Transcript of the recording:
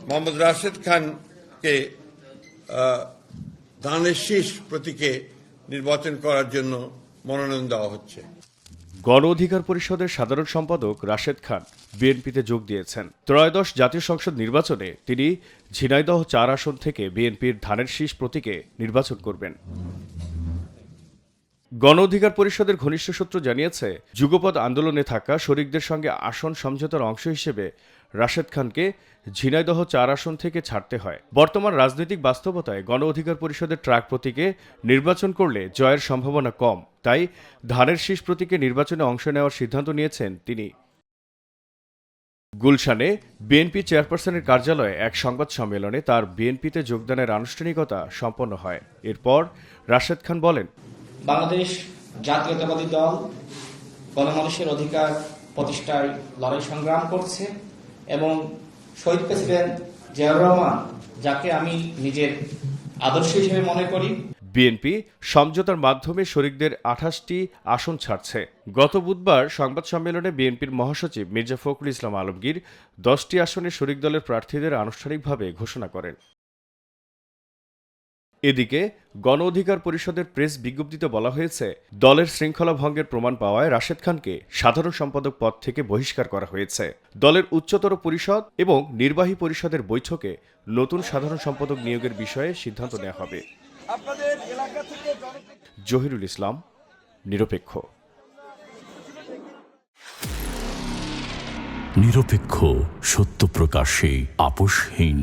মোহাম্মদ রাশেদ খানকে ধানের শীষ প্রতীকে নির্বাচন করার জন্য মনোনয়ন দেওয়া হচ্ছে। গণ অধিকার পরিষদের সাধারণ সম্পাদক রাশেদ খান বিএনপিতে যোগ দিয়েছেন। ত্রয়োদশ জাতীয় সংসদ নির্বাচনে তিনি ঝিনাইদহ ৪ আসন থেকে বিএনপির ধানের শীষ প্রতীকে নির্বাচন করবেন। গণ অধিকার পরিষদের ঘনিষ্ঠ সূত্র জানিয়েছে, যুগপৎ আন্দোলনে থাকা শরিকদের সঙ্গে আসন সমঝোতার অংশ হিসেবে রাশেদ খানকে ঝিনাইদহ ৪ আসন থেকে ছাড়তে হয়। বর্তমান রাজনৈতিক বাস্তবতায় গণ অধিকার পরিষদের ট্রাক প্রতীকে নির্বাচন করলে জয়ের সম্ভাবনা কম, তাই ধানের শীষ প্রতীকে নির্বাচনে অংশ নেওয়ার সিদ্ধান্ত নিয়েছেন তিনি। গুলশানে বিএনপি চেয়ারপারসনের কার্যালয়ে এক সংবাদ সম্মেলনে তার বিএনপিতে যোগদানের আনুষ্ঠানিকতা সম্পন্ন হয়। এরপর রাশেদ খান বলেন, বাংলাদেশ জাতীয়তাবাদী দল গণমানুষের অধিকার প্রতিষ্ঠায় লড়াই সংগ্রাম করছে এবং শহীদ প্রেসিডেন্ট জিয়াউর রহমান, যাকে আমি নিজের আদর্শ হিসেবে মনে করি, বিএনপি সমঝোতার মাধ্যমে শরিকদের ২৮টি আসন ছাড়ছে। গত বুধবার সংবাদ সম্মেলনে বিএনপির মহাসচিব মির্জা ফখরুল ইসলাম আলমগীর ১০টি আসনে শরিক দলের প্রার্থীদের আনুষ্ঠানিকভাবে ঘোষণা করেন। এদিকে গণ অধিকার পরিষদের প্রেস বিজ্ঞপ্তিতে বলা হয়েছে, দলের শৃঙ্খলা ভঙ্গের প্রমাণ পাওয়ায় রাশেদ খানকে সাধারণ সম্পাদক পদ থেকে বহিষ্কার করা হয়েছে। দলের উচ্চতর পরিষদ এবং নির্বাহী পরিষদের বৈঠকে নতুন সাধারণ সম্পাদক নিয়োগের বিষয়ে সিদ্ধান্ত নেওয়া হবে। জহিরুল ইসলাম, নিরপেক্ষ। নিরপেক্ষ, সত্য প্রকাশে আপোষহীন।